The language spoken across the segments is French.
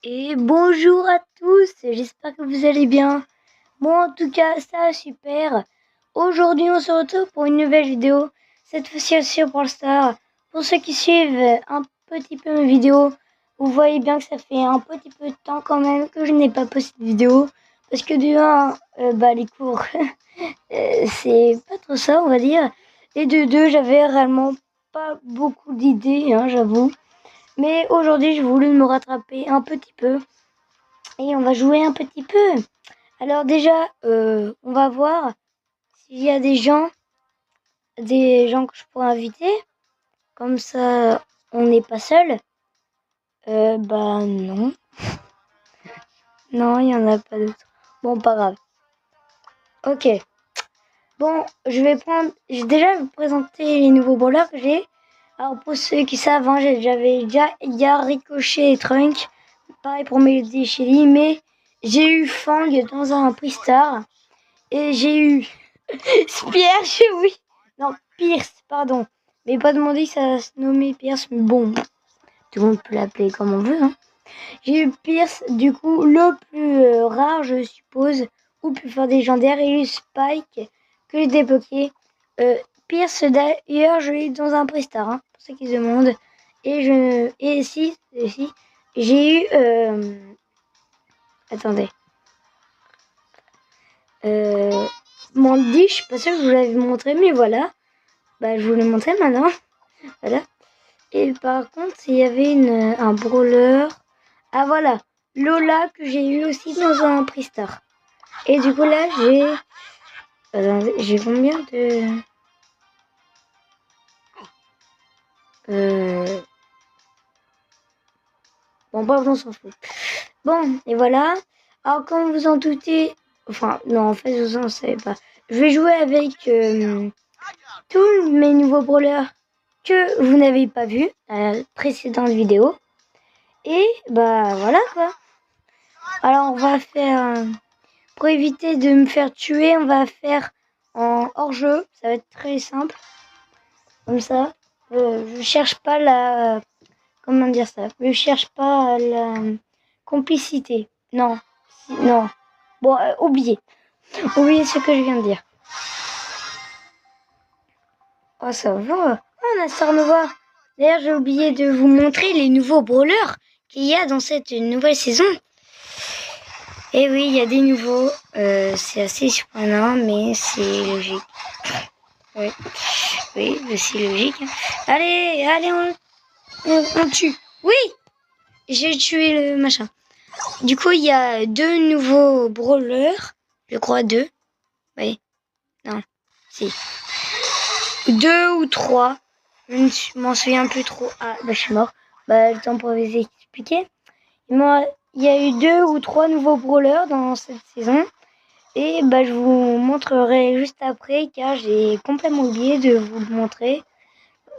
Et bonjour à tous, j'espère que vous allez bien. Moi en tout cas ça va super. Aujourd'hui on se retrouve pour une nouvelle vidéo, cette fois-ci sur Brawl Stars. Pour ceux qui suivent un petit peu mes vidéos, vous voyez bien que ça fait un petit peu de temps quand même que je n'ai pas posté de vidéo. Parce que de 1, les cours, c'est pas trop ça on va dire. Et de 2, j'avais réellement pas beaucoup d'idées, j'avoue. Mais aujourd'hui, j'ai voulu me rattraper un petit peu et on va jouer un petit peu. Alors déjà, on va voir s'il y a des gens que je pourrais inviter. Comme ça, on n'est pas seul. Non. Non, il n'y en a pas d'autres. Bon, pas grave. Ok. Bon, je vais déjà vous présenter les nouveaux brawlers que j'ai. Alors pour ceux qui savent, j'avais déjà Ricochet et Trunk. Pareil pour Melody et Shelly, mais j'ai eu Fang dans un Pristar. Et j'ai eu Pierce, oui. Non, Pierce, pardon. Mais pas demandé que ça se nommait Pierce, mais bon, tout le monde peut l'appeler comme on veut. J'ai eu Pierce, du coup, le plus rare, je suppose, ou plus fort des légendaires, et eu Spike, que j'ai débloqué. Pierce, d'ailleurs, je l'ai eu dans un Pristar, pour ceux qui se demandent. Et si, j'ai eu... attendez. Mandy, je suis pas sûre que je vous l'avais montré, mais voilà. Bah, je vous l'ai montré maintenant. Voilà. Et par contre, il y avait un brawler. Ah, voilà. Lola, que j'ai eu aussi dans un Pristar. Et du coup, là, j'ai... Attendez, j'ai combien de... Bon, bref, on s'en fout. Bon, et voilà. Alors, comme vous en doutez... Enfin, non, en fait, vous en savez pas. Je vais jouer avec tous mes nouveaux brawlers que vous n'avez pas vu dans la précédente vidéo. Et bah voilà quoi. Alors on va faire, pour éviter de me faire tuer, on va faire en hors-jeu. Ça va être très simple. Comme ça. Je cherche pas la... Comment dire ça? Je cherche pas la complicité. Non. Non. Bon, oubliez. Oubliez ce que je viens de dire. Oh ça va. Oh, on a Star Nova. D'ailleurs, j'ai oublié de vous montrer les nouveaux brawlers qu'il y a dans cette nouvelle saison. Et oui, il y a des nouveaux. C'est assez surprenant, mais c'est logique. Oui, c'est logique. Allez, on tue. Oui, j'ai tué le machin. Du coup, il y a 2 nouveaux brawlers. Je crois 2. Oui. Non. Si. 2 ou 3. Je ne m'en souviens plus trop. Ah, bah je suis mort. Bah, le temps pour vous expliquer. Il y a eu 2 ou 3 nouveaux brawlers dans cette saison. Et bah, je vous montrerai juste après, car j'ai complètement oublié de vous le montrer.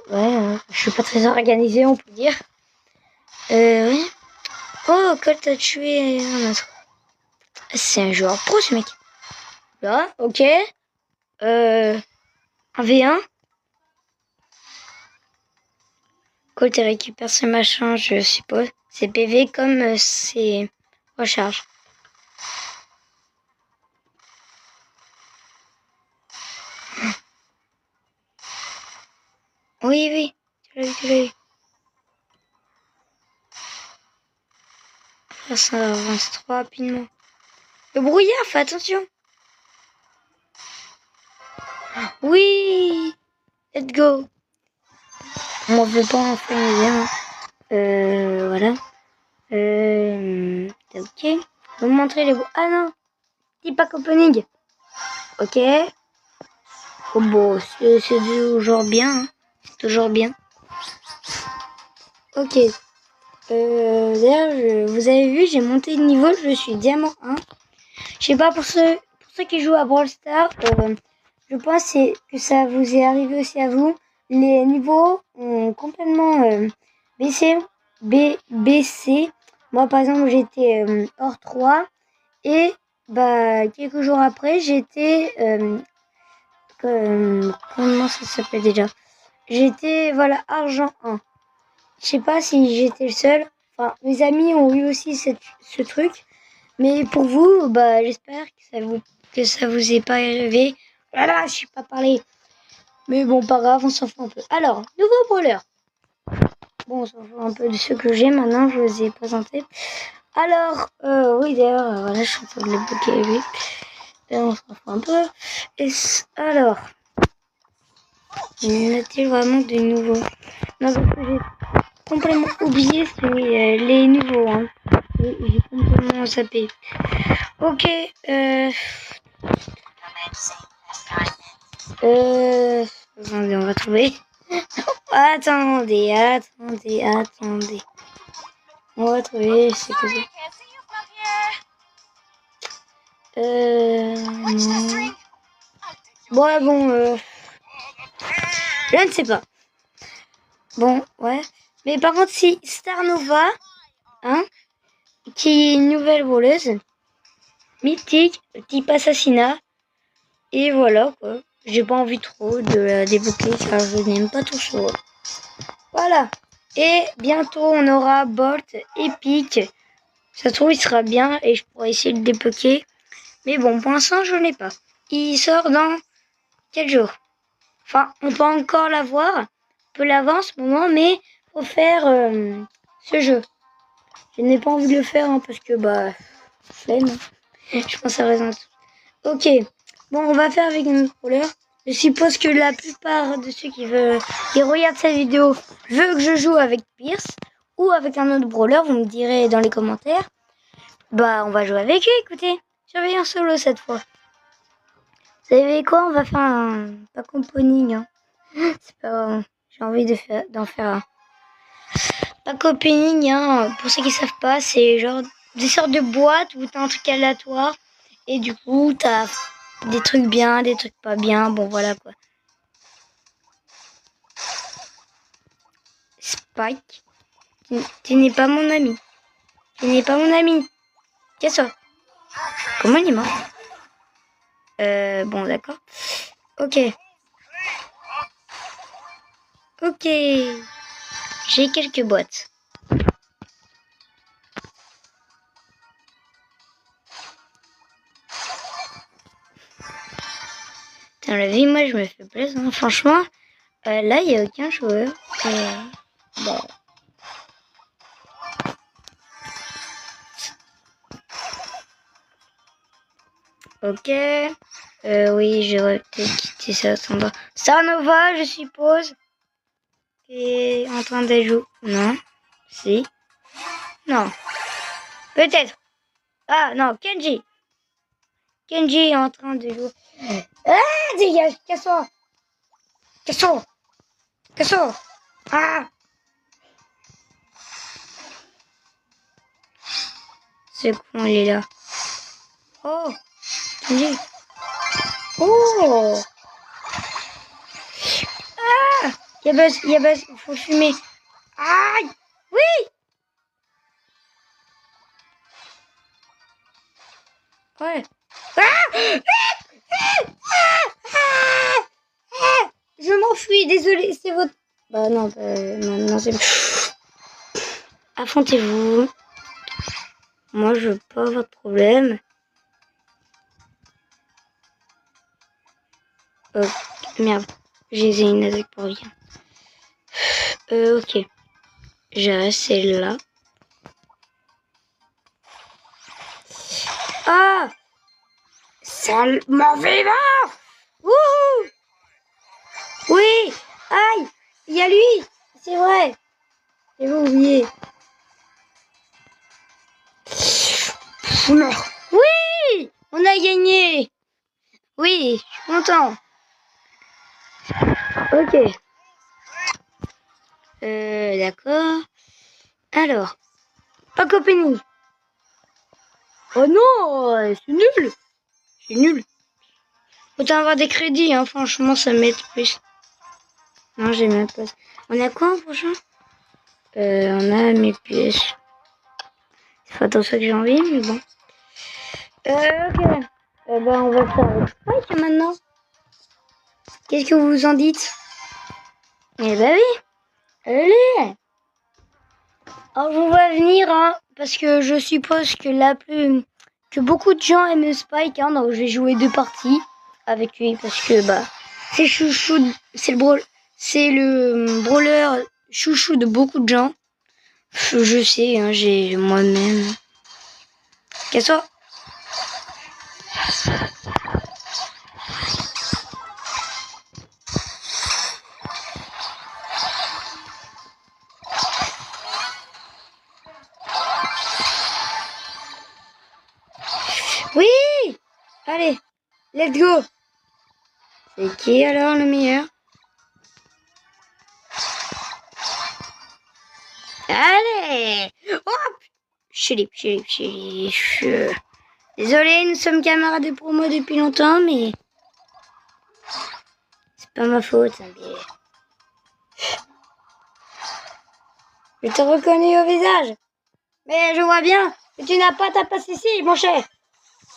Ouais, je suis pas très organisée, on peut dire. Oui. Oh, Colt a tué un autre. C'est un joueur pro, ce mec. Là, ok. Un V1. Colt récupère ses machins, je suppose. Ses PV comme ses recharges. Oui, tu l'as eu. Ça avance trop rapidement. Le brouillard, fais attention. Oui, let's go. On m'en veut pas en faire voilà. Ok. Je vais vous montrer les... Ah non, petit pack opening. Ok. Oh bon, c'est toujours bien. C'est toujours bien. Ok. D'ailleurs, vous avez vu, j'ai monté de niveau, je suis diamant 1. Je sais pas, pour ceux qui jouent à Brawl Stars, je pense que ça vous est arrivé aussi à vous. Les niveaux ont complètement baissé. Moi, par exemple, j'étais hors 3 et bah quelques jours après, j'étais comment ça s'appelle déjà? J'étais voilà argent 1. Je sais pas si j'étais le seul. Enfin, mes amis ont eu aussi ce truc. Mais pour vous, bah, j'espère que ça vous est pas arrivé. Voilà, je sais pas parler. Mais bon, pas grave, on s'en fout un peu. Alors, nouveau brawler. Bon, on s'en fout un peu de ceux que j'ai maintenant, je vous ai présenté. Alors, oui, d'ailleurs, voilà, je suis en train de le bloquer, lui. Et on s'en fout un peu. Alors, y en a-t-il vraiment de nouveaux? Non, parce que j'ai complètement oublié les nouveaux. Hein. J'ai complètement zappé. Ok. Attendez, on va trouver. Attendez. On va trouver, c'est que ça. Non. Bon, je ne sais pas. Bon, ouais. Mais par contre, si Star Nova, hein, qui est une nouvelle voleuse, mythique, type assassinat, et voilà quoi. J'ai pas envie trop de la débloquer car je n'aime pas tout ça. Voilà. Et bientôt on aura Bolt épique. Ça se trouve il sera bien et je pourrais essayer de le débloquer. Mais bon, pour l'instant je l'ai pas. Il sort dans quel jour? Enfin, on peut encore l'avoir. On peut l'avoir en ce moment, mais faut faire ce jeu. Je n'ai pas envie de le faire hein, parce que bah flemme. Je pense à raison. Ok. Bon, on va faire avec une autre couleur. Je suppose que la plupart de ceux qui regardent cette vidéo veulent que je joue avec Pierce ou avec un autre brawler. Vous me direz dans les commentaires. Bah, on va jouer avec lui, écoutez. Surveillant solo cette fois. Vous savez quoi? On va faire un pack opening. Hein. C'est pas grave. J'ai envie d'en faire un. Pack opening, hein, pour ceux qui savent pas, c'est genre des sortes de boîtes où t'as un truc aléatoire. Et du coup, t'as des trucs bien, des trucs pas bien. Bon, voilà quoi. Spike, tu n'es pas mon ami. Tu n'es pas mon ami. Qu'est-ce que ça? Comment il est mort? Bon, d'accord. Ok. Ok. J'ai quelques boîtes. Dans la vie, moi, je me fais plaisir. Hein. Franchement, là, il n'y a aucun joueur. Bon. Ok. Oui, j'aurais peut-être quitté ça. Star Nova, je suppose. Est en train de jouer. Non. Si. Non. Peut-être. Ah, non. Kenji. Kenji est en train de jouer. Ah, dégage. Casse-toi. Casse-toi. Casse-toi. Ah. Ce con, il est là. Oh. Kenji. Oh. Ah. Il y a buzz, il faut fumer. Aïe. Oui. Ouais. Ah. Je m'enfuis, désolé, c'est votre... Bah non, maintenant c'est... Affrontez-vous. Moi, je veux pas votre problème. Oh, merde. J'ai une attaque pour rien. Ok. J'ai reste celle-là. Ah! Sale mort vivant! Wouhou! Oui! Aïe! Il y a lui! C'est vrai! J'ai oublié. Mort! Oui! On a gagné! Oui, je suis content. Ok. D'accord. Alors, pas opening. Oh non, c'est nul. C'est nul. Autant avoir des crédits, hein. Franchement, ça m'aide plus. Non, j'ai même pas. On a quoi en prochain? On a mes pièces. C'est pas dans ça que j'ai envie, mais bon. Ok. Ben, on va faire avec Spike maintenant. Qu'est-ce que vous en dites? Eh ben oui. Allez. Alors je vous vois venir, hein, parce que je suppose que beaucoup de gens aiment Spike, hein, donc je vais jouer 2 parties avec lui parce que c'est chouchou, c'est le brawler chouchou de beaucoup de gens. Je sais, hein, j'ai moi-même. Casse-toi. Oui! Allez, let's go! C'est qui alors le meilleur? Allez! Hop! Chérif. Désolé, nous sommes camarades de promo depuis longtemps, mais c'est pas ma faute, hein, mais... Je te reconnais au visage. Mais je vois bien que tu n'as pas ta place ici, mon cher.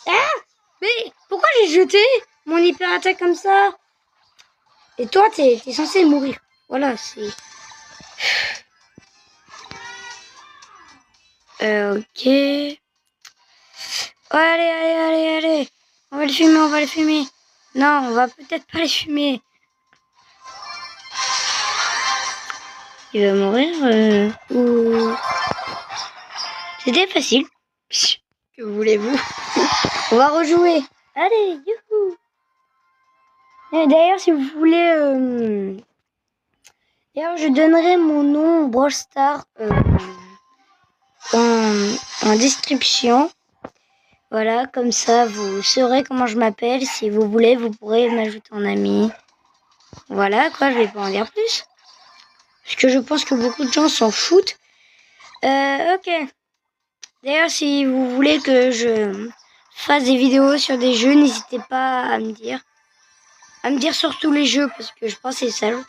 Hein? Mais pourquoi j'ai jeté mon hyper attaque comme ça? Et toi, t'es censé mourir. Voilà, c'est... Ok. Oh, allez. On va le fumer. Non, on va peut-être pas le fumer. Il va mourir ou... C'était facile. Que voulez-vous? On va rejouer. Allez, youhou. D'ailleurs, si vous voulez... D'ailleurs, je donnerai mon nom Brawl Stars en description. Voilà, comme ça, vous saurez comment je m'appelle. Si vous voulez, vous pourrez m'ajouter en ami. Voilà, quoi, je vais pas en dire plus. Parce que je pense que beaucoup de gens s'en foutent. Ok. D'ailleurs, si vous voulez que je fasse des vidéos sur des jeux, n'hésitez pas à me dire. À me dire sur tous les jeux, parce que je pense que c'est ça le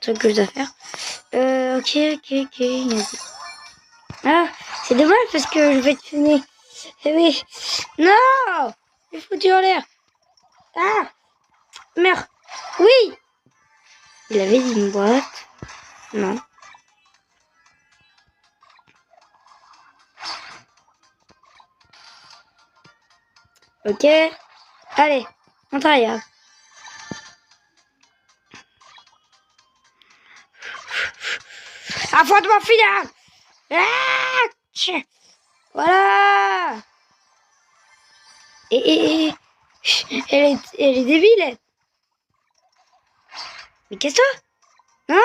truc que je dois faire. Ok. Ah, c'est dommage parce que je vais te fumer. Eh oui. Non! J'ai foutu en l'air. Ah! Meurs. Oui! Il avait dit une boîte. Non. Ok. Allez, on travaille. Affrontement final! Ah! Voilà! Et elle est débile. Elle. Mais qu'est-ce que non?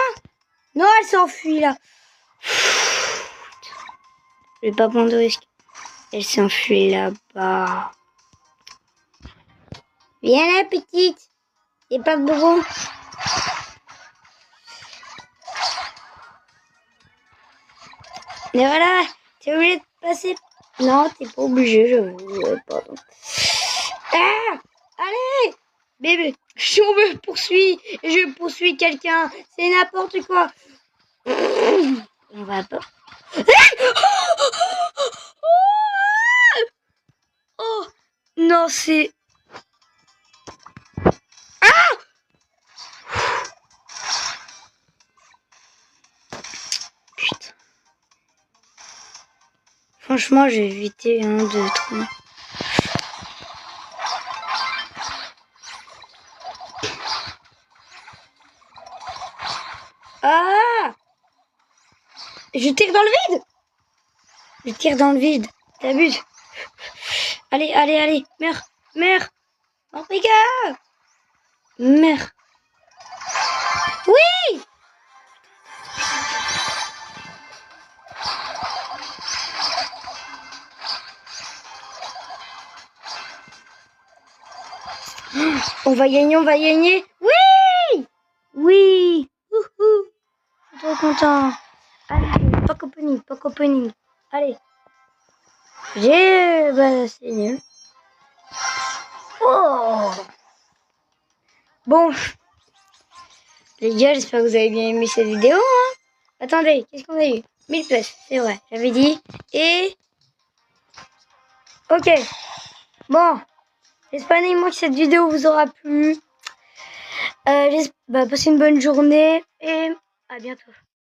Non, elle s'enfuit là. Je vais pas prendre de risque. Elle s'enfuit là-bas. Viens là, petite. Y'a pas de bonbon. Mais voilà, t'es obligé de passer. Non, t'es pas obligé, j'avoue. Pardon. Ah! Allez! Bébé, si on me poursuit, je poursuis quelqu'un. C'est n'importe quoi. On va pas. Oh! Non, c'est... Ah! Putain. Franchement, j'ai évité 1, 2, 3. Ah! Je tire dans le vide! Je tire dans le vide. T'abuses. Allez. Meurs. Oh, les gars! Meurs. Oui! On va gagner. Oui! Oui! Wouhou! Je suis trop content. Allez, pack opening. Allez. C'est nul. Oh! Bon. Les gars, j'espère que vous avez bien aimé cette vidéo. Hein. Attendez, qu'est-ce qu'on a eu? 1000 places, c'est vrai, j'avais dit. Et... Ok. Bon. J'espère que cette vidéo vous aura plu. Passez une bonne journée et à bientôt.